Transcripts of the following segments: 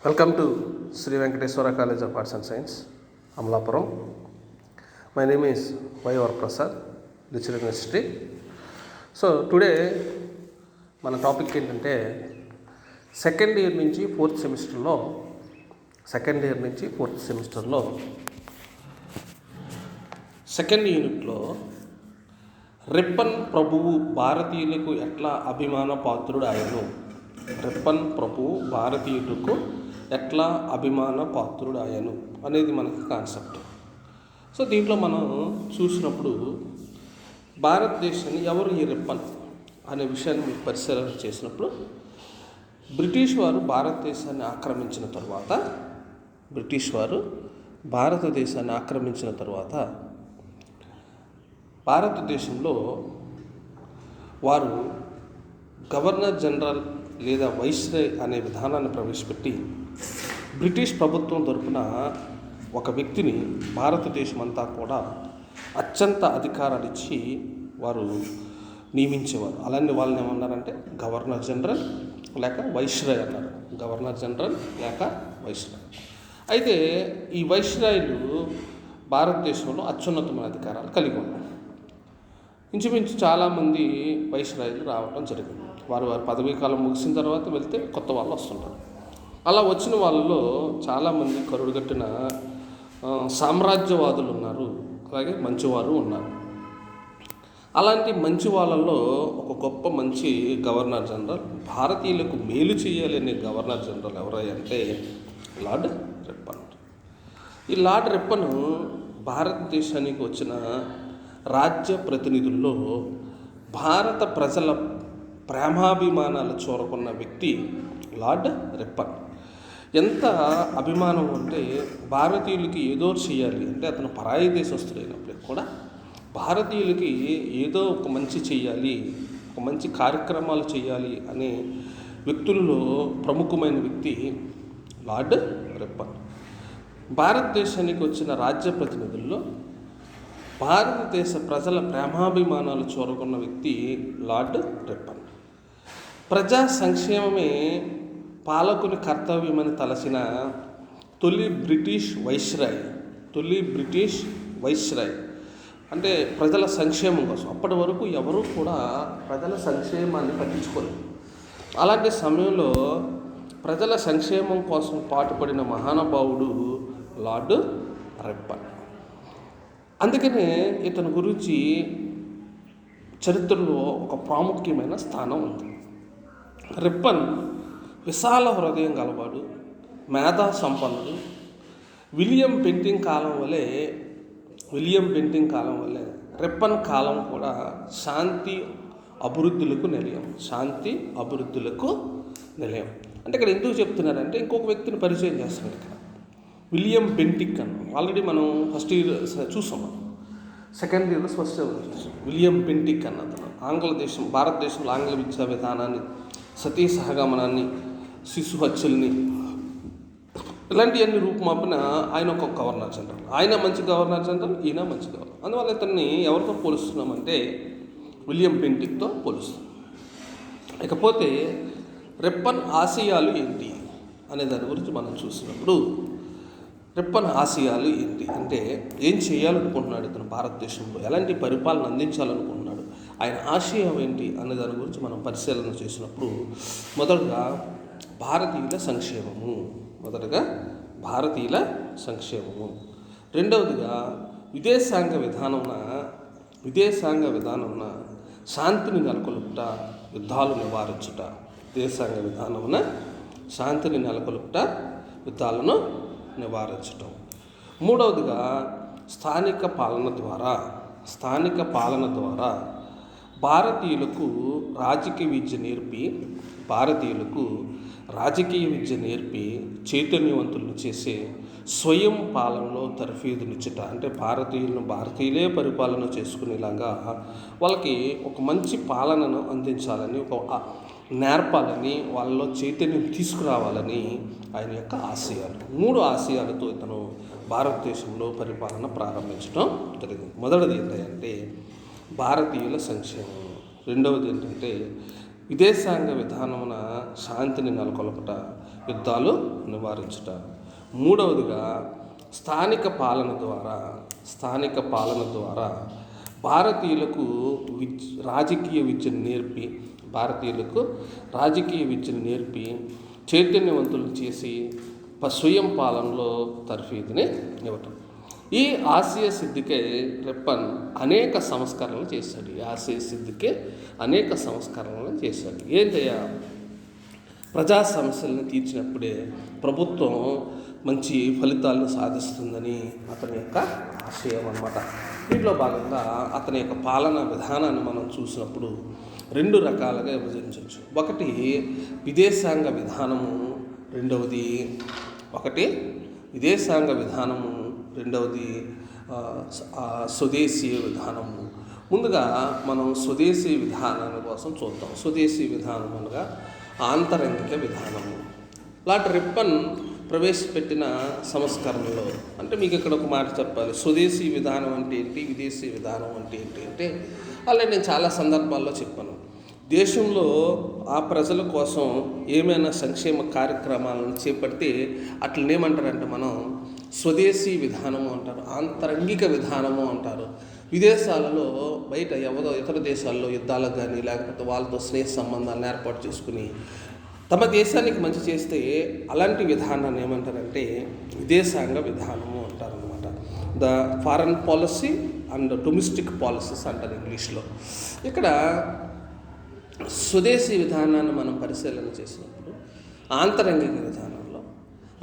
Welcome to Sri Venkateswara College of Arts and Science, Amlapuram. My name is Y. R. Prasad, lecturer in history. So today మన topic ఏంటంటే second year నుంచి fourth సెమిస్టర్లో second యూనిట్లో రెప్పన్ ప్రభువు భారతీయులకు ఎట్లా అభిమాన పాత్రుడు ఆయను ఎట్లా అభిమాన పాత్రుడు ఆయను అనేది మనకి కాన్సెప్ట్. సో దీంట్లో మనం చూసినప్పుడు భారతదేశాన్ని ఎవరు ఈ రెప్పన్ అనే విషయాన్ని పరిశీలన చేసినప్పుడు బ్రిటిష్ వారు భారతదేశాన్ని ఆక్రమించిన తర్వాత భారతదేశంలో వారు గవర్నర్ జనరల్ లేదా వైస్రాయ్ అనే విధానాన్ని ప్రవేశపెట్టి బ్రిటిష్ ప్రభుత్వం తరపున ఒక వ్యక్తిని భారతదేశం అంతా కూడా అత్యంత అధికారాలు ఇచ్చి వారు నియమించేవారు. అలాంటి వాళ్ళని ఏమన్నారంటే గవర్నర్ జనరల్ లేక వైస్రాయ్ అన్నారు. గవర్నర్ జనరల్ లేక వైస్రాయ్. అయితే ఈ వైస్రాయ్లు భారతదేశంలో అత్యున్నతమైన అధికారాలు కలిగి ఉన్నారు. ఇంచుమించు చాలామంది వైస్రాయ్లు రావడం జరిగింది. వారి పదవీ కాలం ముగిసిన తర్వాత వెళ్తే కొత్త వాళ్ళు వస్తుంటారు. అలా వచ్చిన వాళ్ళలో చాలామంది కరుడుగట్టిన సామ్రాజ్యవాదులు ఉన్నారు, అలాగే మంచివారు ఉన్నారు. అలాంటి మంచి వాళ్ళల్లో ఒక గొప్ప మంచి గవర్నర్ జనరల్, భారతీయులకు మేలు చేయాలి అనే గవర్నర్ జనరల్ ఎవరంటే లార్డ్ రిప్పన్. ఈ లార్డ్ రిప్పన్ భారతదేశానికి వచ్చిన రాజ్య ప్రతినిధుల్లో భారత ప్రజల ప్రేమాభిమానాలు చూరకున్న వ్యక్తి లార్డ్ రిప్పన్. ఎంత అభిమానం అంటే భారతీయులకి ఏదో చేయాలి అంటే, అతను పరాయి దేశస్తుడైనప్పటికీ కూడా భారతీయులకి ఏదో ఒక మంచి చేయాలి, ఒక మంచి కార్యక్రమాలు చేయాలి అనే వ్యక్తులలో ప్రముఖమైన వ్యక్తి లార్డ్ రిప్పన్. భారతదేశానికి వచ్చిన రాజ్య ప్రతినిధుల్లో భారతదేశ ప్రజల ప్రేమాభిమానాలు చూరకున్న వ్యక్తి లార్డ్ రిప్పన్. ప్రజా సంక్షేమమే పాలకుని కర్తవ్యమని తలసిన తొలి బ్రిటిష్ వైస్రాయ్ అంటే ప్రజల సంక్షేమం కోసం. అప్పటి వరకు ఎవరూ కూడా ప్రజల సంక్షేమాన్ని పట్టించుకోలేదు. అలాంటి సమయంలో ప్రజల సంక్షేమం కోసం పాటుపడిన మహానుభావుడు లార్డ్ రిప్పన్. అందుకనే ఇతని గురించి చరిత్రలో ఒక ప్రాముఖ్యమైన స్థానం ఉంది. రిప్పన్ విశాల హృదయం గలవాడు, మేధా సంపన్నుడు. విలియం బెంటింగ్ కాలం వలె రిప్పన్ కాలం కూడా శాంతి అభివృద్ధులకు నిలయం. అంటే ఇక్కడ ఎందుకు చెప్తున్నారంటే, ఇంకొక వ్యక్తిని పరిచయం చేస్తున్నారు ఇక్కడ. విలియం బెంటిక్ అని ఆల్రెడీ మనం ఫస్ట్ ఇయర్ చూసాం, సెకండ్ ఇయర్లో ఫస్ట్ ఇయర్ చూసాం. విలియం బెంటిక్ అన్న అతను భారతదేశంలో ఆంగ్ల విద్యా విధానాన్ని, సతీ సహగమనాన్ని, శిశు హత్యల్ని, ఇలాంటివన్నీ రూపుమాపిన ఆయన ఒక గవర్నర్ జనరల్. ఆయన మంచి గవర్నర్ జనరల్, ఈయన మంచి గవర్నర్. అందువల్ల ఇతన్ని ఎవరితో పోలుస్తున్నామంటే విలియం బెంటిక్తో పోలుస్తున్నాం. ఇకపోతే రిప్పన్ ఆశయాలు ఏంటి అనే దాని గురించి మనం చూసినప్పుడు, రిప్పన్ ఆశయాలు ఏంటి అంటే ఏం చేయాలనుకుంటున్నాడు ఇతను, భారతదేశంలో ఎలాంటి పరిపాలన అందించాలనుకుంటున్నాడు, ఆయన ఆశయం ఏంటి అనే దాని గురించి మనం పరిశీలన చేసినప్పుడు మొదటగా భారతీయుల సంక్షేమము, రెండవదిగా విదేశాంగ విధానమున శాంతిని నెలకొల్పుట, యుద్ధాలు నివారించుట. విదేశాంగ విధానమున శాంతిని నెలకొల్పుట, యుద్ధాలను నివారించటం. మూడవదిగా స్థానిక పాలన ద్వారా భారతీయులకు రాజకీయ విద్య నేర్పి చైతన్యవంతులను చేసే స్వయం పాలనలో తర్ఫీదునిచ్చుట. అంటే భారతీయులే పరిపాలన చేసుకునేలాగా వాళ్ళకి ఒక మంచి పాలనను అందించాలని, ఒక నేర్పాలని, వాళ్ళలో చైతన్యం తీసుకురావాలని ఆయన యొక్క ఆశయాలు. 3 ఆశయాలతో ఇతను భారతదేశంలో పరిపాలన ప్రారంభించడం జరిగింది. మొదటిది ఏంటంటే భారతీయుల సంక్షేమం, రెండవది ఏంటంటే విదేశాంగ విధానమున శాంతిని నెలకొల్పట, యుద్ధాలు నివారించుట. మూడవదిగా స్థానిక పాలన ద్వారా భారతీయులకు రాజకీయ విద్యను నేర్పి చైతన్యవంతులు చేసి స్వయం పాలనలో తర్ఫీదుని ఇవ్వటం. ఈ ఆశయ సిద్ధికే రెప్పన్ అనేక సంస్కరణలు చేశాడు. ఏంటయ్యా, ప్రజా సమస్యలను తీర్చినప్పుడే ప్రభుత్వం మంచి ఫలితాలను సాధిస్తుందని అతని యొక్క ఆశయం అన్నమాట. దీంట్లో భాగంగా అతని యొక్క పాలనా విధానాన్ని మనం చూసినప్పుడు 2 రకాలుగా విభజించవచ్చు. ఒకటి విదేశాంగ విధానము, రెండవది స్వదేశీయ విధానము. ముందుగా మనం స్వదేశీ విధానాన్ని కోసం చూద్దాం. స్వదేశీ విధానం అనగా ఆంతరంగిక విధానము. లార్డ్ రిప్పన్ ప్రవేశపెట్టిన సంస్కరణలో, అంటే మీకు ఇక్కడ ఒక మాట చెప్పాలి, స్వదేశీ విధానం అంటే ఏంటి, విదేశీ విధానం అంటే ఏంటి అంటే, అలా నేను చాలా సందర్భాల్లో చెప్పాను. దేశంలో ఆ ప్రజల కోసం ఏమైనా సంక్షేమ కార్యక్రమాలను చేపడితే అట్లనేమంటారంటే మనం స్వదేశీ విధానము అంటారు, ఆంతరంగిక విధానము అంటారు. విదేశాలలో బయట ఇతర దేశాల్లో యుద్ధాలకు కానీ లేకపోతే వాళ్ళతో స్నేహ సంబంధాలను ఏర్పాటు చేసుకుని తమ దేశానికి మంచి చేస్తే అలాంటి విధానాన్ని ఏమంటారంటే విదేశాంగ విధానము అంటారనమాట. The foreign policy and domestic policies అంటారు ఇంగ్లీష్లో. ఇక్కడ స్వదేశీ విధానాన్ని మనం పరిశీలన చేసినప్పుడు ఆంతరంగిక విధానంలో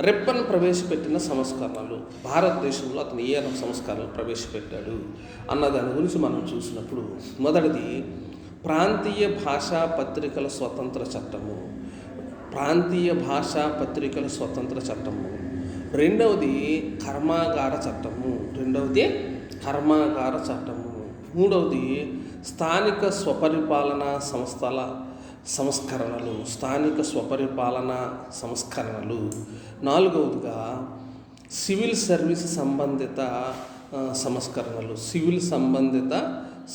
రెప్పన్ ప్రవేశపెట్టిన సంస్కరణలు, భారతదేశంలో అతను ఏ సంస్కరణలు ప్రవేశపెట్టాడు అన్న దాని గురించి మనం చూసినప్పుడు, మొదటిది ప్రాంతీయ భాషా పత్రికల స్వతంత్ర చట్టము, రెండవది కర్మాగార చట్టము, మూడవది స్థానిక స్వపరిపాలన సంస్కరణలు, నాలుగవదిగా సివిల్ సర్వీస్ సంబంధిత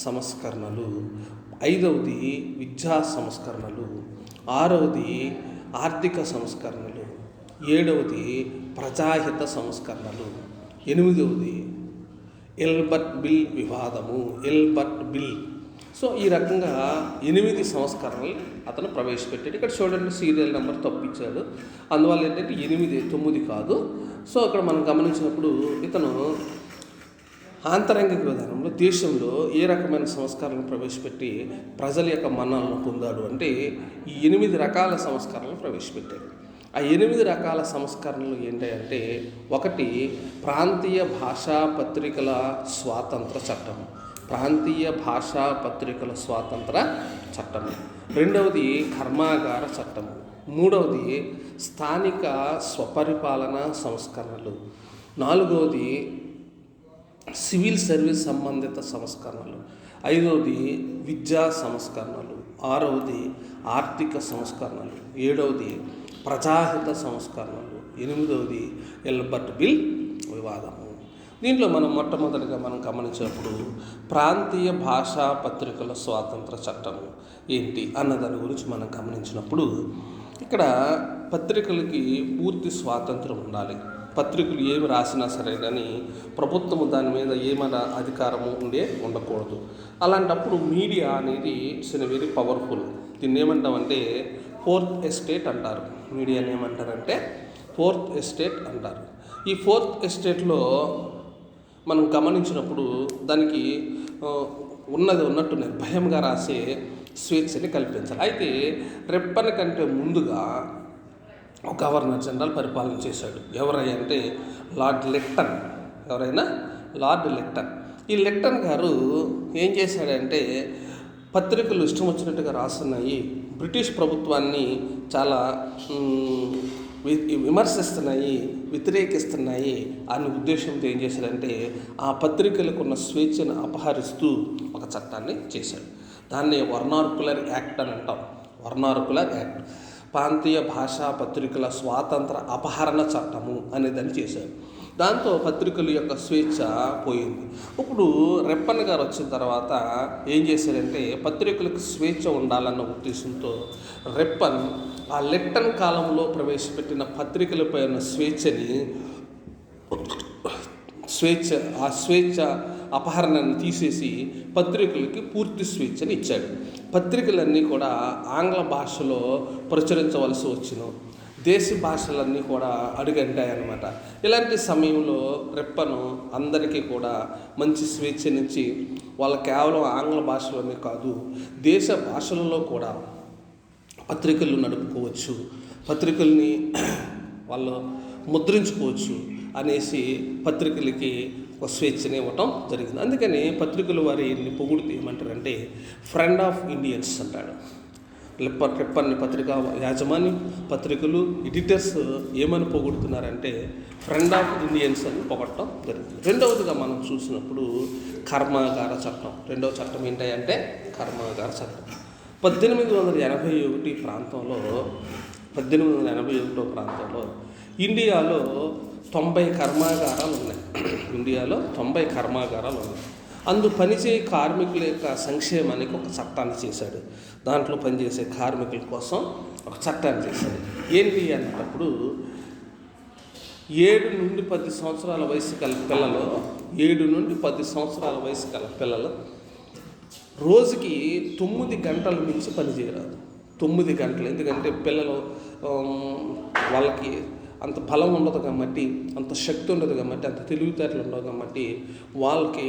సంస్కరణలు, ఐదవది విద్యా సంస్కరణలు, ఆరవది ఆర్థిక సంస్కరణలు, ఏడవది ప్రజాహిత సంస్కరణలు, ఎనిమిదవది ఎల్బర్ట్ బిల్. సో ఈ రకంగా 8 సంస్కరణలు అతను ప్రవేశపెట్టాడు. ఇక్కడ చూడండి, సీరియల్ నెంబర్ తప్పించాడు, అందువల్ల ఏంటంటే 8, 9 కాదు. సో ఇక్కడ మనం గమనించినప్పుడు ఇతను ఆంతరంగిక విధానంలో దేశంలో ఏ రకమైన సంస్కరణలు ప్రవేశపెట్టి ప్రజల యొక్క మన్ననలను పొందాడు అంటే ఈ 8 రకాల సంస్కరణలు ప్రవేశపెట్టాడు. ఆ 8 రకాల సంస్కరణలు ఏంటంటే, ఒకటి ప్రాంతీయ భాషా పత్రికల స్వాతంత్ర చట్టము, రెండవది కర్మాగార చట్టము, మూడవది స్థానిక స్వపరిపాలన సంస్కరణలు, నాలుగవది సివిల్ సర్వీస్ సంబంధిత సంస్కరణలు, ఐదవది విద్యా సంస్కరణలు, ఆరవది ఆర్థిక సంస్కరణలు, ఏడవది ప్రజాహిత సంస్కరణలు, ఎనిమిదవది ఎల్బర్ట్ బిల్ వివాదము. దీంట్లో మనం మొట్టమొదటిగా మనం గమనించినప్పుడు ప్రాంతీయ భాషా పత్రికల స్వాతంత్ర చట్టం ఏంటి అన్న దాని గురించి మనం గమనించినప్పుడు, ఇక్కడ పత్రికలకి పూర్తి స్వాతంత్రం ఉండాలి. పత్రికలు ఏమి రాసినా సరే కానీ ప్రభుత్వము దాని మీద ఏమైనా అధికారము ఉండకూడదు. అలాంటప్పుడు మీడియా అనేది ఇట్స్ వెరీ పవర్ఫుల్. దీన్ని ఏమంటామంటే ఫోర్త్ ఎస్టేట్ అంటారు. మీడియాని ఏమంటారంటే ఫోర్త్ ఎస్టేట్ అంటారు. ఈ ఫోర్త్ ఎస్టేట్లో మనం గమనించినప్పుడు దానికి ఉన్నట్టు నిర్భయంగా రాసే స్వేచ్ఛని కల్పించాలి. అయితే రెప్పన్ కంటే ముందుగా గవర్నర్ జనరల్ పరిపాలన చేశాడు. ఎవరంటే లార్డ్ లిట్టన్. ఈ లిట్టన్ గారు ఏం చేశాడంటే పత్రికలు ఇష్టం వచ్చినట్టుగా రాస్తున్నాయి, బ్రిటిష్ ప్రభుత్వాన్ని చాలా విమర్శిస్తున్నాయి, వ్యతిరేకిస్తున్నాయి అనే ఉద్దేశంతో ఏం చేశాడంటే ఆ పత్రికలకు ఉన్న స్వేచ్ఛను అపహరిస్తూ ఒక చట్టాన్ని చేశాడు. దాన్ని వర్నార్కులర్ యాక్ట్ అని అంటాం. వర్నార్కులర్ యాక్ట్, ప్రాంతీయ భాషా పత్రికల స్వాతంత్ర అపహరణ చట్టము అనేదాన్ని చేశారు. దాంతో పత్రికల యొక్క స్వేచ్ఛ పోయింది. ఇప్పుడు రెప్పన్ గారు వచ్చిన తర్వాత ఏం చేశారంటే పత్రికలకు స్వేచ్ఛ ఉండాలన్న ఉద్దేశంతో రెప్పన్ ఆ లెట్టన్ కాలంలో ప్రవేశపెట్టిన పత్రికలపై ఉన్న స్వేచ్ఛ అపహరణను తీసేసి పత్రికలకి పూర్తి స్వేచ్ఛని ఇచ్చాడు. పత్రికలన్నీ కూడా ఆంగ్ల భాషలో ప్రచురించవలసి వచ్చిన దేశీ భాషలన్నీ కూడా అడుగంటాయన్నమాట. ఇలాంటి సమయంలో రెప్పను అందరికీ కూడా మంచి స్వేచ్ఛనిచ్చి వాళ్ళు కేవలం ఆంగ్ల భాషలోనే కాదు దేశ భాషలలో కూడా పత్రికలు నడుపుకోవచ్చు, పత్రికల్ని వాళ్ళు ముద్రించుకోవచ్చు అనేసి పత్రికలకి ఒక స్వేచ్ఛని ఇవ్వటం జరిగింది. అందుకని పత్రికలు వారిని పొగుడుతూ ఏమంటారంటే ఫ్రెండ్ ఆఫ్ ఇండియన్స్ అంటాడు. రెప్పన్ని పత్రికా యాజమాన్యం, పత్రికలు, ఎడిటర్స్ ఏమని పొగుడుతున్నారంటే ఫ్రెండ్ ఆఫ్ ఇండియన్స్ అని పొగడటం జరిగింది. రెండవదిగా మనం చూసినప్పుడు కర్మాగార చట్టం. రెండవ చట్టం ఏంటంటే కర్మాగార చట్టం. 1881 ప్రాంతంలో ఇండియాలో 90 కర్మాగారాలు ఉన్నాయి. అందు పనిచేయ కార్మికుల యొక్క సంక్షేమానికి ఒక చట్టాన్ని చేశాడు. దాంట్లో పనిచేసే కార్మికుల కోసం ఒక చట్టాన్ని చేశాడు. ఏంటి అన్నప్పుడు 7 నుండి 10 సంవత్సరాల వయసు గల పిల్లలు రోజుకి 9 గంటల మించి పనిచేయరాదు. 9 గంటలు. ఎందుకంటే పిల్లలు వాళ్ళకి అంత బలం ఉండదు కాబట్టి, అంత శక్తి ఉండదు కాబట్టి, అంత తెలివితేటలు ఉండవు కాబట్టి వాళ్ళకి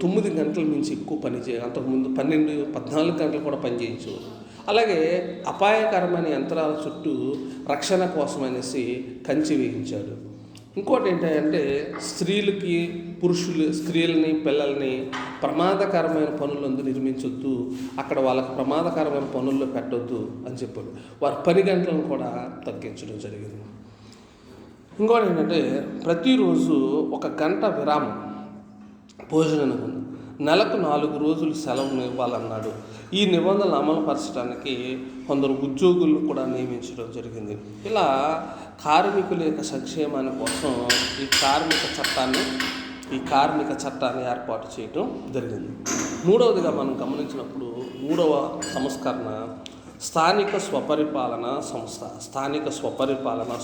9 గంటల మించి ఎక్కువ పని చేయాలి. అంతకుముందు 12-14 గంటలు కూడా పని చేయొచ్చు. అలాగే అపాయకరమైన యంత్రాల చుట్టూ రక్షణ కోసం అనేసి కంచి వేయించాడు. ఇంకోటి ఏంటంటే స్త్రీలని పిల్లల్ని ప్రమాదకరమైన పనులందు నిర్మించొద్దు, అక్కడ వాళ్ళకి ప్రమాదకరమైన పనుల్లో పెట్టొద్దు అని చెప్పాడు. వారి పని గంటలను కూడా తగ్గించడం జరిగింది. ఇంకోటి ఏంటంటే ప్రతిరోజు 1 గంట విరామం భోజనానికి ఉంది. నెలకు 4 రోజులు సెలవును ఇవ్వాలన్నాడు. ఈ నిబంధనలు అమలుపరచడానికి కొందరు ఉద్యోగులను కూడా నియమించడం జరిగింది. ఇలా కార్మికుల యొక్క సంక్షేమాన్ని కోసం ఈ కార్మిక చట్టాన్ని ఏర్పాటు చేయడం జరిగింది. మూడవదిగా మనం గమనించినప్పుడు మూడవ సంస్కరణ స్థానిక స్వపరిపాలన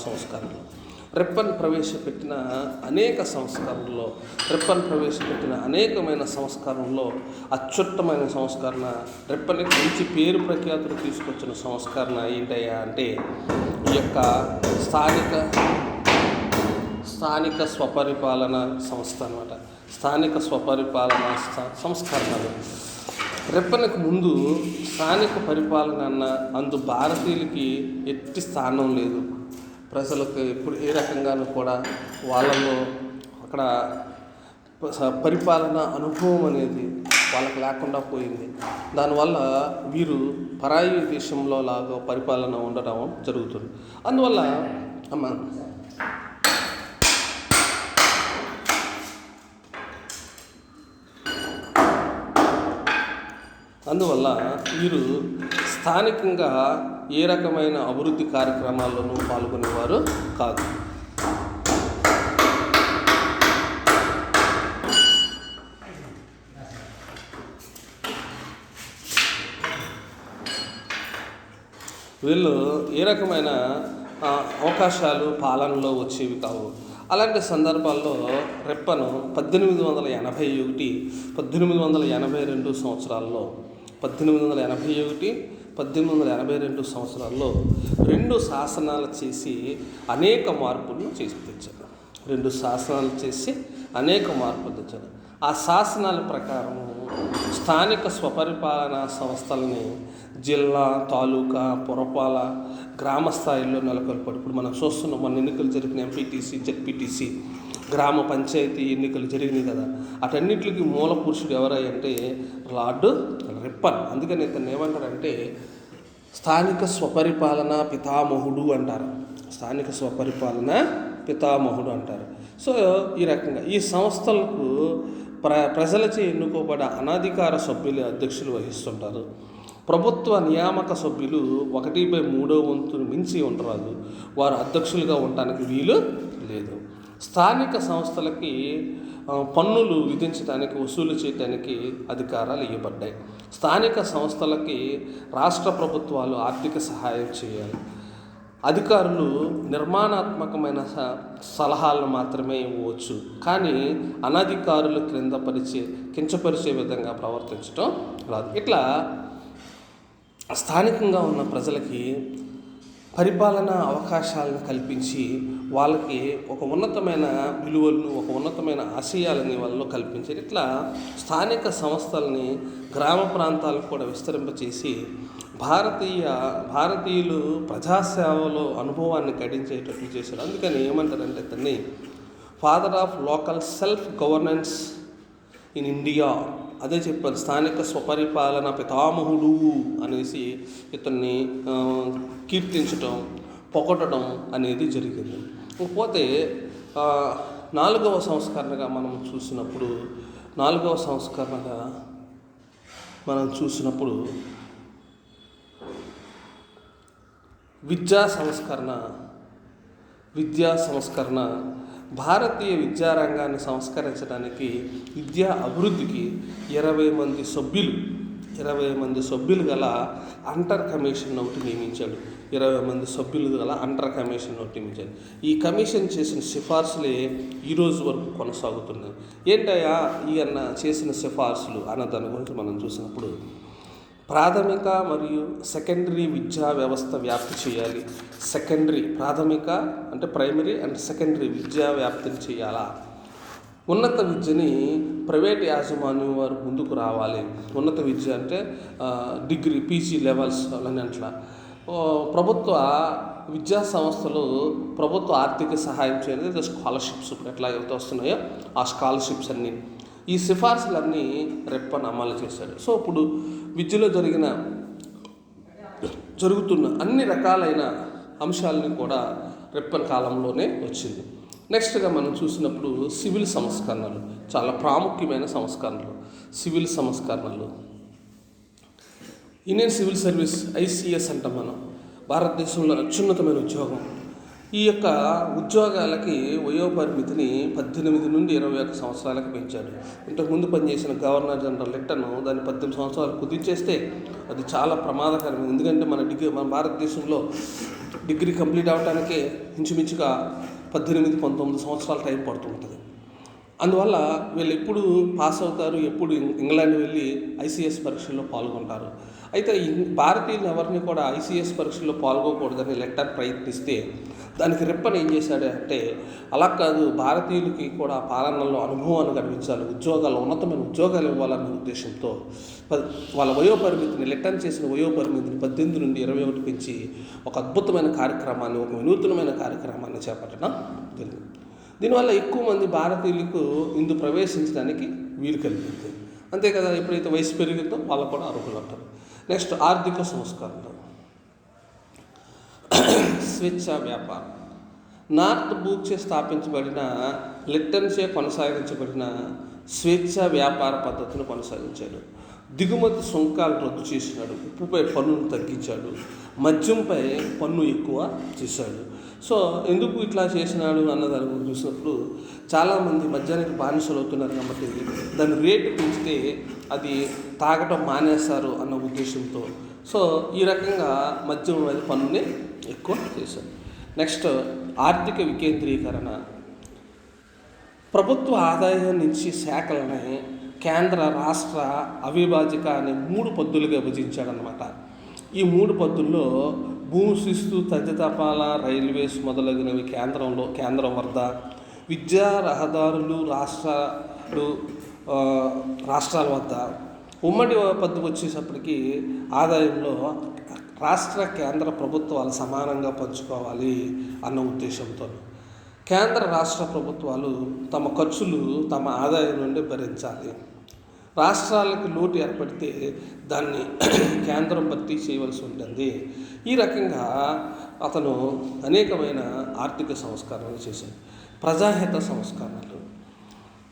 సంస్కరణ. రెప్పన్ ప్రవేశపెట్టిన అనేకమైన సంస్కరణలో అత్యుత్తమైన సంస్కరణ, రెప్పనికి మంచి పేరు ప్రఖ్యాతులు తీసుకొచ్చిన సంస్కరణ ఏంటయ్యా అంటే ఈ యొక్క స్థానిక స్వపరిపాలన సంస్థ అన్నమాట. స్థానిక స్వపరిపాలన సంస్కరణలు. రెప్పనికి ముందు స్థానిక పరిపాలన అన్న అందు భారతీయులకి ఎట్టి స్థానం లేదు. ప్రజలకు ఎప్పుడు ఏ రకంగానూ కూడా వాళ్ళలో అక్కడ పరిపాలన అనుభవం అనేది వాళ్ళకి లేకుండా పోయింది. దానివల్ల వీరు పరాయి దేశంలో లాగా పరిపాలన ఉండడం జరుగుతుంది. అందువల్ల వీరు స్థానికంగా ఏ రకమైన అభివృద్ధి కార్యక్రమాల్లోనూ పాల్గొనేవారు కాదు. వీళ్ళు ఏ రకమైన అవకాశాలు పాలనలో వచ్చేవి కావు. అలాంటి సందర్భాల్లో రెప్పను 1882 సంవత్సరాల్లో 1882 సంవత్సరాల్లో 2 శాసనాలు చేసి అనేక మార్పులు తెచ్చారు. ఆ శాసనాల ప్రకారం స్థానిక స్వపరిపాలనా సంస్థలని జిల్లా, తాలూకా, పురపాల, గ్రామ స్థాయిలో నెలకొల్పాడు. ఇప్పుడు మనం చూస్తున్నాం, మన ఎన్నికలు జరిగిన ఎంపీటీసీ, జెడ్పీటీసీ, గ్రామ పంచాయతీ ఎన్నికలు జరిగినాయి కదా, అటన్నిటికి మూల పురుషుడు ఎవరంటే లార్డ్ రెప్పన్. అందుకని ఇతను ఏమంటారంటే స్థానిక స్వపరిపాలన పితామహుడు అంటారు. సో ఈ రకంగా ఈ సంస్థలకు ప్రజలచే ఎన్నుకోబడే అనధికార సభ్యులు అధ్యక్షులు వహిస్తుంటారు. ప్రభుత్వ నియామక సభ్యులు 1/3 వంతును మించి ఉండరాదు. వారు అధ్యక్షులుగా ఉండటానికి వీలు లేదు. స్థానిక సంస్థలకి పన్నులు విధించడానికి, వసూలు చేయడానికి అధికారాలు ఇవ్వబడ్డాయి. స్థానిక సంస్థలకి రాష్ట్ర ప్రభుత్వాలు ఆర్థిక సహాయం చేయాలి. అధికారులు నిర్మాణాత్మకమైన సలహాలను మాత్రమే ఇవ్వవచ్చు, కానీ అనధికారులు కించపరిచే విధంగా ప్రవర్తించడం రాదు. ఇట్లా స్థానికంగా ఉన్న ప్రజలకి పరిపాలనా అవకాశాలను కల్పించి వాళ్ళకి ఒక ఉన్నతమైన విలువలను, ఒక ఉన్నతమైన ఆశయాలని వాళ్ళలో కల్పించారు. ఇట్లా స్థానిక సంస్థలని గ్రామ ప్రాంతాలకు కూడా విస్తరింపచేసి భారతీయులు ప్రజాసేవలో అనుభవాన్ని గడించేటట్లు చేశారు. అందుకని ఏమంటారంటే అతన్ని father of local self governance in India. అదే చెప్పారు, స్థానిక స్వపరిపాలన పితామహుడు అనేసి ఇతన్ని కీర్తించటం, పొగడటం అనేది జరిగింది. పోతే 4వ సంస్కరణగా మనం చూసినప్పుడు విద్యా సంస్కరణ భారతీయ విద్యారంగాన్ని సంస్కరించడానికి, విద్యా అభివృద్ధికి 20 మంది సభ్యులు గల అంటర్ కమిషన్ ఒకటి నియమించాడు. 20 మంది సభ్యులు గల అంటర్ కమిషన్ ఒకటి నియమించాడు. ఈ కమిషన్ చేసిన సిఫార్సులే ఈరోజు వరకు కొనసాగుతున్నాయి. ఏంటయ్యా ఈయన చేసిన సిఫార్సులు అన్న దాని గురించి మనం చూసినప్పుడు, ప్రాథమిక మరియు సెకండరీ విద్యా వ్యవస్థ వ్యాప్తి చేయాలి. ప్రాథమిక అంటే ప్రైమరీ అండ్ సెకండరీ విద్యా వ్యాప్తిని చేయాలా. ఉన్నత విద్యని ప్రైవేట్ యాజమాన్యం వారు ముందుకు రావాలి. ఉన్నత విద్య అంటే డిగ్రీ, పీజీ లెవెల్స్ అని అట్లా ప్రభుత్వ విద్యా సంస్థలు ప్రభుత్వ ఆర్థిక సహాయం చేయలేదు. స్కాలర్షిప్స్ ఎట్లా అయితే వస్తున్నాయో ఆ స్కాలర్షిప్స్ అన్నీ, ఈ సిఫార్సులన్నీ రెప్పన్ అమలు చేశాడు. సో ఇప్పుడు విద్యలో జరుగుతున్న అన్ని రకాలైన అంశాలని కూడా రెప్పన్ కాలంలోనే వచ్చింది. నెక్స్ట్గా మనం చూసినప్పుడు సివిల్ సంస్కరణలు, చాలా ప్రాముఖ్యమైన సంస్కరణలు. ఇండియన్ సివిల్ సర్వీస్, ICS అంటాం మనం, భారతదేశంలో అత్యున్నతమైన ఉద్యోగం. ఈ యొక్క ఉద్యోగాలకి వయోపరిమితిని 18 నుండి 21 సంవత్సరాలకు పెంచాడు. ఇంతకుముందు పనిచేసిన గవర్నర్ జనరల్ లిట్టన్ దాన్ని 18 సంవత్సరాలు కుదించేస్తే అది చాలా ప్రమాదకరం. ఎందుకంటే మన భారతదేశంలో డిగ్రీ కంప్లీట్ అవ్వడానికే ఇంచుమించుగా 18-19 సంవత్సరాల టైం పడుతుంటుంది. అందువల్ల వీళ్ళు ఎప్పుడు పాస్ అవుతారు, ఎప్పుడు ఇంగ్లాండ్ వెళ్ళి ICS పరీక్షల్లో పాల్గొంటారు. అయితే భారతీయులు ఎవరిని కూడా ICS పరీక్షల్లో పాల్గొకూడదని లెటర్ ప్రయత్నిస్తే దానికి రెప్పన్ ఏం చేశాడు అంటే, అలా కాదు, భారతీయులకి కూడా పాలనలో అనుభవాన్ని కనిపించాలి, ఉన్నతమైన ఉద్యోగాలు ఇవ్వాలన్న ఉద్దేశంతో వాళ్ళ వయోపరిమితిని, లెట్టన్ చేసిన వయోపరిమితిని 18 నుండి 21 పెంచి ఒక అద్భుతమైన కార్యక్రమాన్ని, ఒక వినూత్నమైన కార్యక్రమాన్ని చేపట్టడం జరిగింది. దీనివల్ల ఎక్కువ మంది భారతీయులకు ఇందు ప్రవేశించడానికి వీలు కలిగింది. అంతే కదా, ఎప్పుడైతే వయసు పెరిగిందో వాళ్ళకు కూడా అర్హులు అంటారు. నెక్స్ట్ ఆర్థిక సంస్కరణలు. స్వేచ్ఛా వ్యాపారం. నార్త్ బూక్చే స్థాపించబడిన, లిట్టన్చే కొనసాగించబడిన స్వేచ్ఛా వ్యాపార పద్ధతిని కొనసాగించాడు. దిగుమతి సుంకాలు రద్దు చేసినాడు. ఉప్పుపై పన్నును తగ్గించాడు. మద్యంపై పన్ను ఎక్కువ చేశాడు. సో ఎందుకు ఇట్లా చేసినాడు అన్న దాని గురించి చూసినప్పుడు, చాలామంది మద్యానికి బానిసలు అవుతున్నారు కాబట్టి దాని రేటు పెంచితే అది తాగటం మానేస్తారు అన్న ఉద్దేశంతో సో ఈ రకంగా మద్యం మీద పన్నుని ఎక్కువ చేశారు. నెక్స్ట్ ఆర్థిక వికేంద్రీకరణ. ప్రభుత్వ ఆదాయం నుంచి శాఖలని కేంద్ర, రాష్ట్ర, అవిభాజిక అనే 3 పద్దులుగా విభజించాడనమాట. ఈ 3 పద్దుల్లో భూమి శిస్తు, తదితపాల, రైల్వేస్ మొదలగునవి కేంద్రం వద్ద, విద్యా, రహదారులు రాష్ట్రాల వద్ద. ఉమ్మడి పద్దు వచ్చేటప్పటికి ఆదాయంలో రాష్ట్ర, కేంద్ర ప్రభుత్వాలు సమానంగా పంచుకోవాలి అన్న ఉద్దేశంతో కేంద్ర, రాష్ట్ర ప్రభుత్వాలు తమ ఖర్చులు తమ ఆదాయం నుండి భరించాలి. రాష్ట్రాలకు లోటు ఏర్పడితే దాన్ని కేంద్రం భర్తీ చేయవలసి ఉంటుంది. ఈ రకంగా అతను అనేకమైన ఆర్థిక సంస్కరణలు చేశాడు. ప్రజాహిత సంస్కరణలు.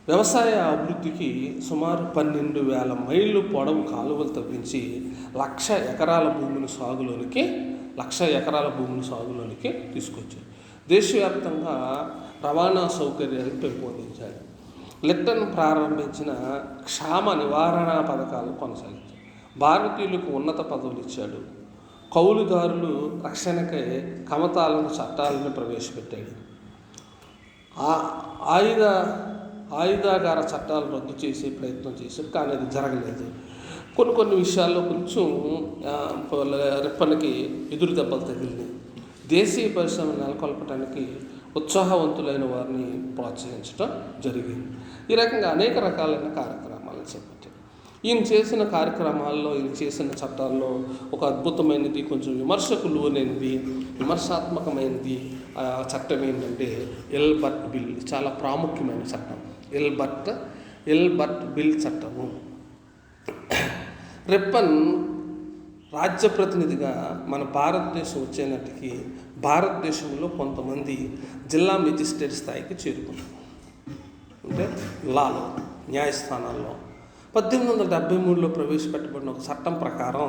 వ్యవసాయ అభివృద్ధికి సుమారు 12,000 మైళ్ళు పొడవు కాలువలు తవ్వించి 1,00,000 ఎకరాల భూమిని సాగులోనికి తీసుకొచ్చారు. దేశవ్యాప్తంగా రవాణా సౌకర్యాన్ని పెంపొందించాడు. లిట్టన్ ప్రారంభించిన క్షామ నివారణ పథకాలు కొనసాగించాడు. భారతీయులకు ఉన్నత పదవులు ఇచ్చాడు. కౌలుదారులు రక్షణకై కమతాలను చట్టాలను ప్రవేశపెట్టాడు. ఆయుధాగార చట్టాలు రద్దు చేసే ప్రయత్నం చేశారు, కానీ అది జరగలేదు. కొన్ని విషయాల్లో కొంచెం రిప్పన్కి ఎదురు దెబ్బలు తగిలినాయి. దేశీయ పరిశ్రమను నెలకొల్పడానికి ఉత్సాహవంతులైన వారిని ప్రోత్సహించడం జరిగింది. ఈ రకంగా అనేక రకాలైన కార్యక్రమాలు చేపట్టారు. ఈయన చేసిన కార్యక్రమాల్లో, ఈయన చేసిన చట్టాల్లో ఒక అద్భుతమైనది, కొంచెం విమర్శకు లోనైనది, విమర్శాత్మకమైనది చట్టం ఏంటంటే ఎల్బర్ట్ బిల్. చాలా ప్రాముఖ్యమైన చట్టం ఎల్బర్ట్ బిల్ చట్టము. రిప్పన్ రాజ్య ప్రతినిధిగా మన భారతదేశం వచ్చేనాటికి భారతదేశంలో కొంతమంది జిల్లా మెజిస్ట్రేట్ స్థాయికి చేరుకున్నారు. అంటే లాలో, న్యాయస్థానాల్లో 1873లో ప్రవేశపెట్టబడిన ఒక చట్టం ప్రకారం,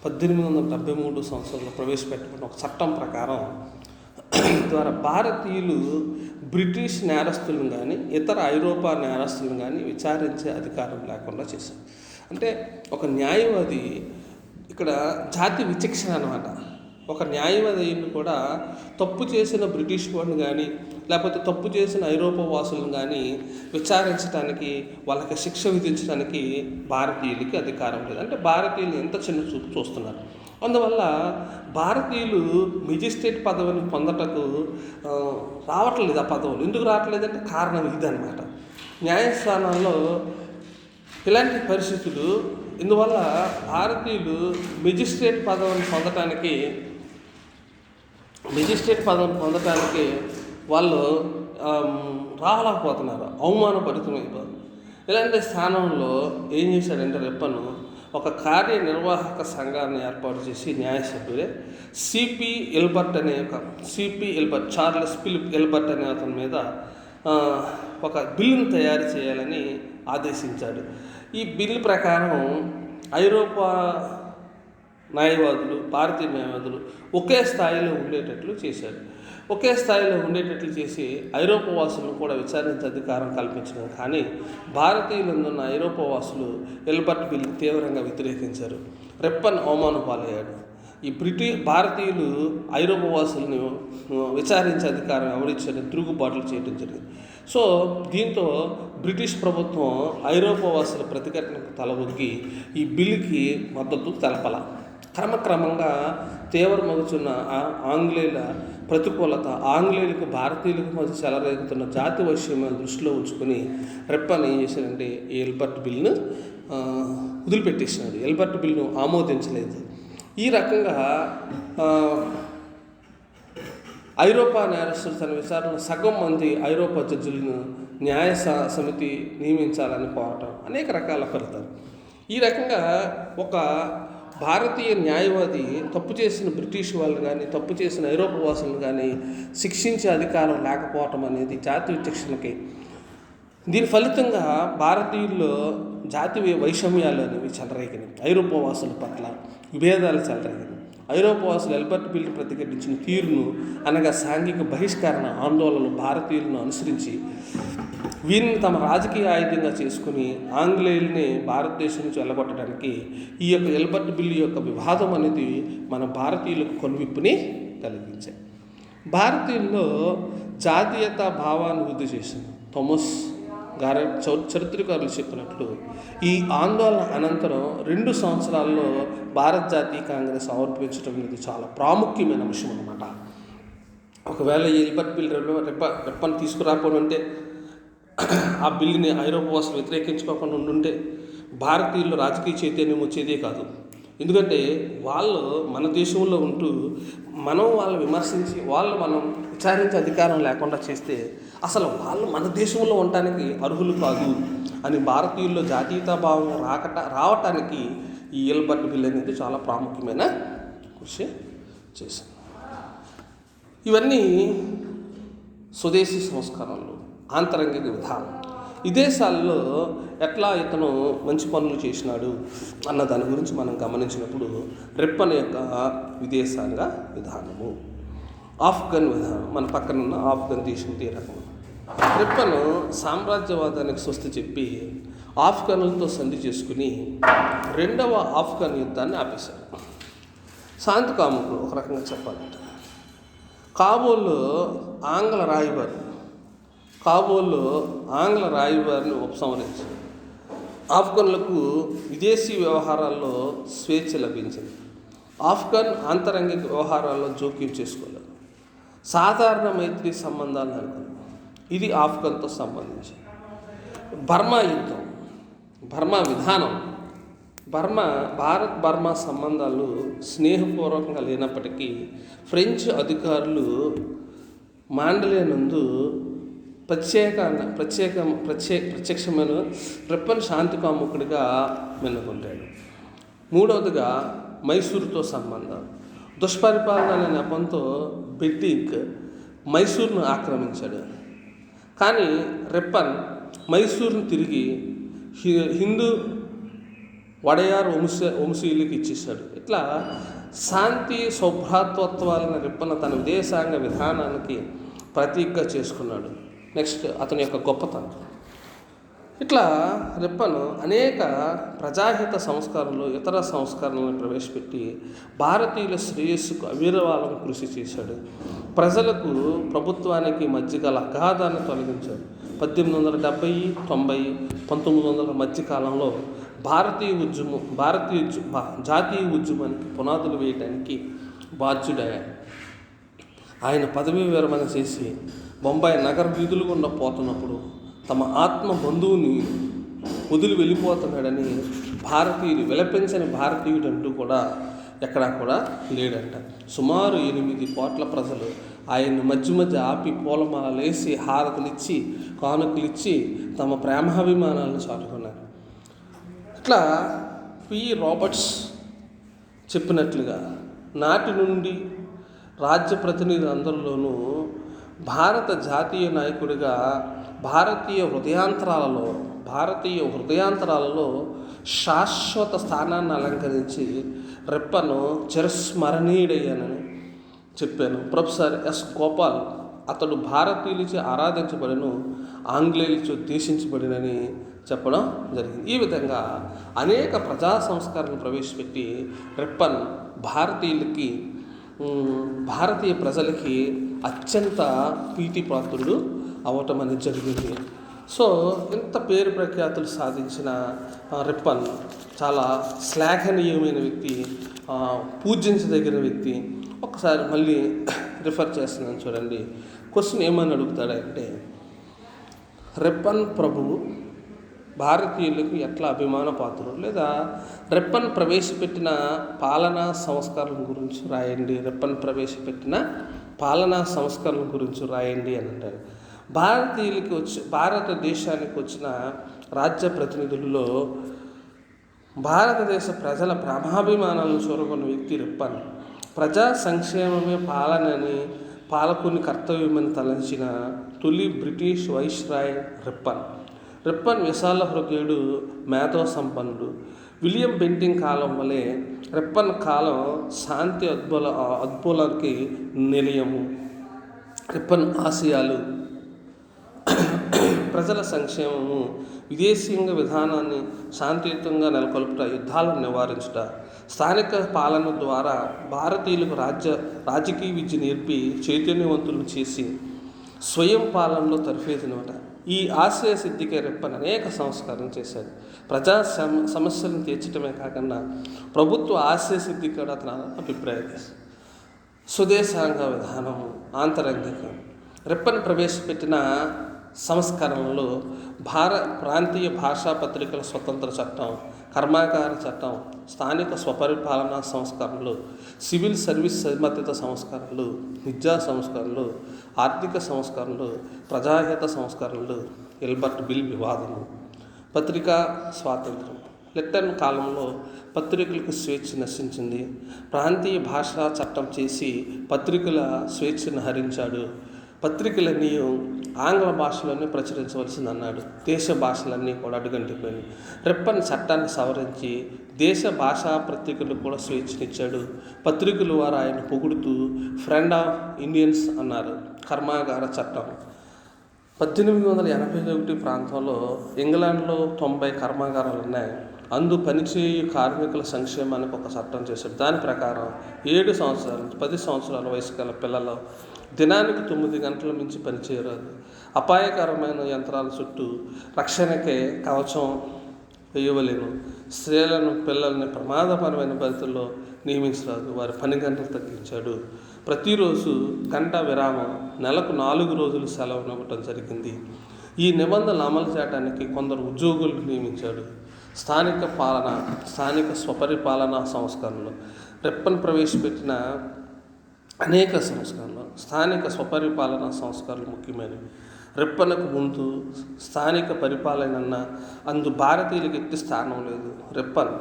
1873 సంవత్సరంలో ప్రవేశపెట్టబడిన ఒక చట్టం ప్రకారం ద్వారా భారతీయులు బ్రిటిష్ నేరస్తులను కానీ ఇతర ఐరోపా నేరస్తులను కానీ విచారించే అధికారం లేకుండా చేశారు. అంటే ఒక న్యాయవాది ఇక్కడ జాతి విచక్షణ అన్నమాట. ఒక న్యాయవాదిని కూడా తప్పు చేసిన బ్రిటిష్ వాడిని కానీ లేకపోతే తప్పు చేసిన ఐరోపా వాసులను కానీ విచారించడానికి, వాళ్ళకి శిక్ష విధించడానికి భారతీయులకి అధికారం లేదు. అంటే భారతీయులు ఎంత చిన్న చూపు చూస్తున్నారు. అందువల్ల భారతీయులు మెజిస్ట్రేట్ పదవిని పొందటకు రావట్లేదు. ఆ పదవులు ఎందుకు రావట్లేదంటే కారణం ఇదన్నమాట. న్యాయస్థానాల్లో ఇలాంటి పరిస్థితులు. ఇందువల్ల భారతీయులు మెజిస్ట్రేట్ పదవిని పొందటానికి వాళ్ళు రాలేకపోతున్నారు, అవమానభరితమైపోతుంది. ఇలాంటి స్థానంలో ఏం చేశాడంటే రిప్పన్ ఒక కార్యనిర్వాహక సంఘాన్ని ఏర్పాటు చేసి న్యాయసభ్యులే CP Elbert Charles Philip Elbert అనే అతని మీద ఒక బిల్లును తయారు చేయాలని ఆదేశించాడు. ఈ బిల్లు ప్రకారం ఐరోపా న్యాయవాదులు, భారతీయ న్యాయవాదులు ఒకే స్థాయిలో ఉండేటట్లు చేశాడు. ఒకే స్థాయిలో ఉండేటట్లు చేసి ఐరోపా వాసులను కూడా విచారించే అధికారం కల్పించడం. కానీ భారతీయులందున్న ఐరోపా వాసులు ఎల్బర్ట్ బిల్లు తీవ్రంగా వ్యతిరేకించారు. రిప్పన్ అవమానం పాలయ్యాడు. ఈ భారతీయులు ఐరోపా వాసులను విచారించే అధికారం ఎవరిచ్చారని తిరుగుబాట్లు చేయడం జరిగింది. సో దీంతో బ్రిటిష్ ప్రభుత్వం ఐరోపా వాసుల ప్రతిఘటనకు తలవొగ్గి ఈ బిల్లుకి మద్దతు తెలపాల. క్రమక్రమంగా తీవ్రమవుతున్న ఆంగ్లేయుల ప్రతికూలత, ఆంగ్లేయులకు భారతీయులకు మధ్య చెలరేగుతున్న జాతి వైషమ్యాన్ని దృష్టిలో ఉంచుకొని రిప్పన్ ఏం చేశాడంటే ఈ ఎల్బర్ట్ బిల్ను వదిలిపెట్టేసినాడు. ఎల్బర్ట్ బిల్ను ఆమోదించలేదు. ఈ రకంగా ఐరోపా నేరస్తులు తన విచారణ సగం మంది ఐరోపా జడ్జిలను న్యాయ సమితి నియమించాలని కోరటం, అనేక రకాల ఫలితాలు. ఈ రకంగా ఒక భారతీయ న్యాయవాది తప్పు చేసిన బ్రిటిష్ వాళ్ళు కానీ తప్పు చేసిన ఐరోపా వాసులను కానీ శిక్షించే అధికారం లేకపోవటం అనేది జాతి విచక్షణకి. దీని ఫలితంగా భారతీయుల్లో జాతి వైషమ్యాలు అనేవి చెలరేగినాయి. ఐరోపా వాసుల పట్ల విభేదాలు చెలరేగినాయి. ఐరోపా వాసులు ఎల్బర్ట్ బిల్లు ప్రతిఘటించిన తీరును అనగా సాంఘిక బహిష్కరణ ఆందోళనలు భారతీయులను అనుసరించి వీరిని తమ రాజకీయ ఆయుధంగా చేసుకుని ఆంగ్లేయుల్ని భారతదేశం నుంచి వెళ్ళగొట్టడానికి ఈ యొక్క ఎల్బర్ట్ బిల్లు యొక్క వివాదం అనేది మన భారతీయులకు కొనువిప్పుని కలిగించాయి. భారతీయుల్లో జాతీయతా భావాన్ని వృద్ధి చేసింది. థామస్ గారెట్ చరిత్రకారులు చెప్పినట్లు ఈ ఆందోళన అనంతరం 2 సంవత్సరాల్లో భారత జాతీయ కాంగ్రెస్ ఆవిర్భవించడం అనేది చాలా ప్రాముఖ్యమైన విషయం అన్నమాట. ఒకవేళ ఈ ఎల్బర్ట్ బిల్ రిప్పన్ తీసుకురాకపోయి ఉంటే, ఆ బిల్లుని ఐరోపా వాసులు వ్యతిరేకించుకోకుండా ఉండుంటే భారతీయుల్లో రాజకీయ చైతన్యం వచ్చేదే కాదు. ఎందుకంటే వాళ్ళు మన దేశంలో ఉంటూ మనం వాళ్ళని విమర్శించి మనం విచారించే అధికారం లేకుండా చేస్తే అసలు వాళ్ళు మన దేశంలో ఉండటానికి అర్హులు కాదు అని భారతీయుల్లో జాతీయతా భావం రావటానికి ఈ ఎల్బర్ట్ బిల్ అనేది చాలా ప్రాముఖ్యమైన కృషి చేసింది. ఇవన్నీ స్వదేశీ సంస్కరణలు, ఆంతరంగిక విధానం. విదేశాల్లో ఎట్లా ఇతను మంచి పనులు చేసినాడు అన్న దాని గురించి మనం గమనించినప్పుడు రిప్పన్ యొక్క విదేశాంగ విధానము. ఆఫ్ఘన్ విధానం, మన పక్కనున్న ఆఫ్ఘన్ దేశం తీరకం. రిప్పన్ సామ్రాజ్యవాదానికి స్వస్తి చెప్పి ఆఫ్ఘన్లతో సంధి చేసుకుని రెండవ ఆఫ్ఘన్ యుద్ధాన్ని ఆపేశారు. శాంతి కాముకులు ఒక రకంగా చెప్పాలంటే కాబూల్లో ఆంగ్ల రాయబారిని ఉపసంహరించారు. ఆఫ్ఘన్లకు విదేశీ వ్యవహారాల్లో స్వేచ్ఛ లభించింది. ఆఫ్ఘన్ ఆంతరంగిక వ్యవహారాల్లో జోక్యం చేసుకోలేదు. సాధారణ మైత్రి సంబంధాలు నెలకొన్నాయి. ఇది ఆఫ్ఘన్తో సంబంధించి. బర్మా యుద్ధం, బర్మా విధానం. భారత్ బర్మా సంబంధాలు స్నేహపూర్వకంగా లేనప్పటికీ ఫ్రెంచ్ అధికారులు మాండలే నందు ప్రత్యక్షమైన రిప్పన్ శాంతి కాముకుడిగా మెన్నుకుంటాడు. మూడవదిగా మైసూరుతో సంబంధాలు. దుష్పరిపాలన అనే నెపంతో బెట్టింగ్ మైసూరును ఆక్రమించాడు. కానీ రిప్పన్ మైసూరును తిరిగి హిందూ వడయార్ వంశీయులకి ఇచ్చేశాడు. ఇట్లా శాంతి సౌభ్రాతృత్వాలను రిప్పన్ తన విదేశాంగ విధానానికి ప్రతీకగా చేసుకున్నాడు. నెక్స్ట్ అతని యొక్క గొప్పతనం. ఇట్లా రిప్పన్ అనేక ప్రజాహిత సంస్కరణలు, ఇతర సంస్కరణలను ప్రవేశపెట్టి భారతీయుల శ్రేయస్సుకు అవిరవాలం కృషి చేశాడు. ప్రజలకు ప్రభుత్వానికి మధ్య గల అగాధాన్ని తొలగించాడు. 1870, 90, 1900 మధ్యకాలంలో జాతీయ ఉద్యమానికి పునాదులు వేయడానికి బాధ్యుడయ్యాడు. ఆయన పదవీ విరమణ చేసి బొంబాయి నగర వీధులు గుండా పోతున్నప్పుడు తమ ఆత్మ బంధువుని వదిలి వెళ్ళిపోతున్నాడని భారతీయులు విలపించని భారతీయుడు అంటూ కూడా ఎక్కడా కూడా లేడంట. సుమారు 8 కోట్ల ప్రజలు ఆయన్ని మధ్య ఆపి పూలమాలలు వేసి హారతులిచ్చి కానుకలిచ్చి తమ ప్రేమాభిమానాలను చాటుకున్నారు. ఇట్లా పి. రాబర్ట్స్ చెప్పినట్లుగా నాటి నుండి రాజ్య ప్రతినిధులందరిలోనూ భారత జాతీయ నాయకుడిగా భారతీయ హృదయాంతరాలలో శాశ్వత స్థానాన్ని అలంకరించి రిప్పన్ చిరస్మరణీయుడయ్యానని చెప్పాను. Professor S. గోపాల్ అతడు భారతీయులచే ఆరాధించబడిను, ఆంగ్లేయులచే ఉద్దేశించబడినని చెప్పడం జరిగింది. ఈ విధంగా అనేక ప్రజా సంస్కరణలు ప్రవేశపెట్టి రిప్పన్ భారతీయ ప్రజలకి అత్యంత ప్రీతిపాత్రుడు అవటం అనేది జరిగింది. సో ఇంత పేరు ప్రఖ్యాతులు సాధించిన రిప్పన్ చాలా శ్లాఘనీయమైన వ్యక్తి, పూజించదగిన వ్యక్తి. ఒకసారి మళ్ళీ రిఫర్ చేస్తున్నాను చూడండి. క్వశ్చన్ ఏమని అడుగుతాడంటే, రిప్పన్ ప్రభువు భారతీయులకు ఎట్లా అభిమాన పాత్రుడు, లేదా రిప్పన్ ప్రవేశపెట్టిన పాలనా సంస్కరణల గురించి రాయండి, అని అంటారు. భారతదేశానికి వచ్చిన రాజ్య ప్రతినిధుల్లో భారతదేశ ప్రజల ప్రేమాభిమానాలను చూరగొన్న వ్యక్తి రిప్పన్. ప్రజా సంక్షేమమే పాలనని, పాలకుని కర్తవ్యమని తలంచిన తొలి బ్రిటిష్ వైస్రాయ్ రిప్పన్ విశాల హృదయుడు, మేధో సంపన్నుడు. విలియం బెంటింగ్ కాలం వలె రిప్పన్ కాలం శాంతి అద్భుతాలకి నిలయము. రిప్పన్ ఆశయాలు ప్రజల సంక్షేమము, విదేశీయంగ విధానాన్ని శాంతియుతంగా నెలకొల్పుట, యుద్ధాలను నివారించుట, స్థానిక పాలన ద్వారా భారతీయులకు రాజకీయ విద్య నేర్పి చైతన్యవంతులను చేసి స్వయం పాలనలో తర్ఫీదునమాట. ఈ ఆశయ సిద్ధికి రిప్పన్ అనేక సంస్కరణ చేశాడు. ప్రజా సమస్యలను తీర్చడమే కాకుండా ప్రభుత్వ ఆశయ సిద్ధి కూడా అతను అభిప్రాయం. స్వదేశాంగ విధానము, ఆంతరంగికం. రిప్పన్ ప్రవేశపెట్టిన సంస్కరణలు ప్రాంతీయ భాషా పత్రికల స్వతంత్ర చట్టం, కర్మాగార చట్టం, స్థానిక స్వపరిపాలనా సంస్కరణలు, సివిల్ సర్వీస్ సమర్థిత సంస్కరణలు, విద్యా సంస్కరణలు, ఆర్థిక సంస్కరణలు, ప్రజాహిత సంస్కరణలు, ఎల్బర్ట్ బిల్ వివాదము, పత్రికా స్వాతంత్రం. లిట్టన్ కాలంలో పత్రికలకు స్వేచ్ఛ నశించింది. ప్రాంతీయ భాషా చట్టం చేసి పత్రికల స్వేచ్ఛను హరించాడు. పత్రికలన్నీ ఆంగ్ల భాషలోనే ప్రచురించవలసింది అన్నాడు. దేశ భాషలన్నీ కూడా అడుగంటిపోయినాయి. రిప్పన్ చట్టాన్ని సవరించి దేశ భాషా పత్రికలు కూడా స్వేచ్ఛనిచ్చాడు. పత్రికలు వారు ఆయన పొగుడుతూ ఫ్రెండ్ ఆఫ్ ఇండియన్స్ అన్నారు. కర్మాగార చట్టం 1881 ప్రాంతంలో ఇంగ్లాండ్లో 90 కర్మాగారాలు ఉన్నాయి. పనిచేయు కార్మికుల సంక్షేమానికి ఒక చట్టం చేశాడు. దాని ప్రకారం 7 సంవత్సరాల నుంచి 10 సంవత్సరాల వయసు గల పిల్లలు దినానికి 9 గంటల మించి పనిచేయరాదు. అపాయకరమైన యంత్రాల చుట్టూ రక్షణకే కవచం వేయవలేను. స్త్రీలను పిల్లల్ని ప్రమాదకరమైన పరిస్థితుల్లో నియమించరాదు. వారి పని గంటలు తగ్గించాడు. ప్రతిరోజు గంట విరామం, నెలకు 4 రోజులు సెలవు ఇవ్వటం జరిగింది. ఈ నిబంధనలు అమలు చేయడానికి కొందరు ఉద్యోగులను నియమించాడు. స్థానిక స్వపరిపాలనా సంస్కరణలు రిప్పన్ ప్రవేశపెట్టిన అనేక సంస్కరణలు. స్థానిక స్వపరిపాలనా సంస్కరణలు ముఖ్యమైనవి. రిప్పన్కు ముందు స్థానిక పరిపాలన భారతీయులకు ఎట్టి స్థానం లేదు. రిప్పన్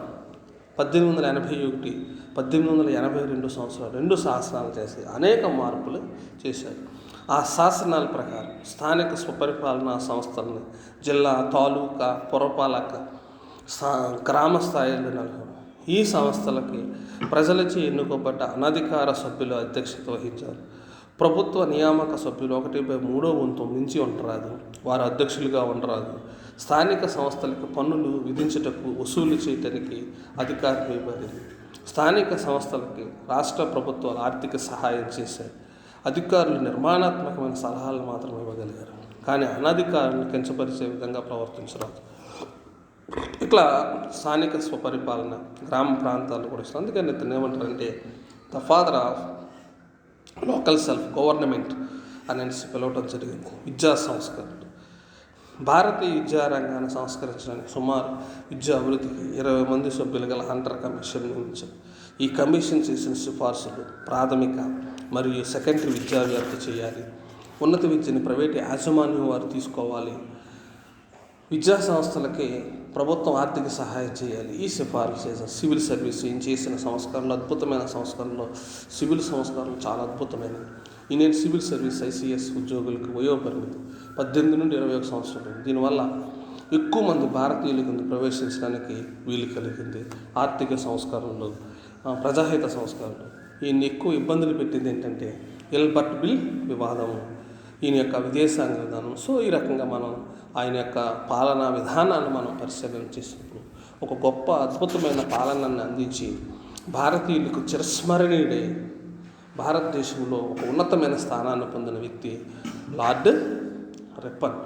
1881, 1882 సంవత్సరాలు 2 శాసనాలు చేసి అనేక మార్పులు చేశారు. ఆ శాసనాల ప్రకారం స్థానిక స్వపరిపాలనా సంస్థలను జిల్లా, తాలూకా, పురపాలక, గ్రామ స్థాయిలో నెలకొన్నారు. ఈ సంస్థలకి ప్రజలచే ఎన్నుకోబడ్డ అనధికార సభ్యులు అధ్యక్షత వహించారు. ప్రభుత్వ నియామక సభ్యులు 1/3 వంతు మించి ఉండరాదు. వారు అధ్యక్షులుగా ఉండరాదు. స్థానిక సంస్థలకు పన్నులు విధించుటకు, వసూలు చేయటానికి అధికారం ఇవ్వబడింది. స్థానిక సంస్థలకి రాష్ట్ర ప్రభుత్వాలు ఆర్థిక సహాయం చేశాయి. అధికారులు నిర్మాణాత్మకమైన సలహాలు మాత్రం ఇవ్వగలిగారు, కానీ అనధికారులను కించపరిచే విధంగా ప్రవర్తించరాదు. ఇట్లా స్థానిక స్వపరిపాలన గ్రామ ప్రాంతాలు కూడా ఇస్తారు. అందుకని ఇతను ఏమంటారంటే the father of local self government అనేసి పిలవటం జరిగింది. విద్యా సంస్కరణలు భారతీయ విద్యారంగాన్ని సంస్కరించడానికి సుమారు విద్యా అభివృద్ధికి 20 మంది సభ్యులు గల హంటర్ కమిషన్ నియమించారు. ఈ కమిషన్ చేసిన సిఫార్సులు ప్రాథమిక మరియు సెకండరీ విద్యా వ్యాప్తి చేయాలి. ఉన్నత విద్యని ప్రైవేటు యాజమాన్యం వారు తీసుకోవాలి. విద్యా సంస్థలకి ప్రభుత్వం ఆర్థిక సహాయం చేయాలి. ఈ సిఫార్సు చేసిన సివిల్ సర్వీస్ చేసిన సంస్కరణలు అద్భుతమైన సంస్కరణలో సివిల్ సంస్కరణలు చాలా అద్భుతమైనవి. ఇండియన్ సివిల్ సర్వీస్ ICS ఉద్యోగులకు వయోపరిమితి 18 నుండి 21 సంవత్సరాలు. దీనివల్ల ఎక్కువ మంది భారతీయులకు ప్రవేశించడానికి వీలు కలిగింది. ఆర్థిక సంస్కరణలు, ప్రజాహిత సంస్కరణలు. ఈయన ఎక్కువ ఇబ్బందులు పెట్టింది ఏంటంటే ఎల్బర్ట్ బిల్ వివాదము, ఈయన యొక్క విదేశాంగ విధానం. సో ఈ రకంగా మనం ఆయన యొక్క పాలనా విధానాన్ని మనం పరిశీలన చేసినప్పుడు ఒక గొప్ప అద్భుతమైన పాలనను అందించి భారతీయులకు చిరస్మరణీయుడై భారతదేశంలో ఒక ఉన్నతమైన స్థానాన్ని పొందిన వ్యక్తి లార్డ్ రిప్పన్.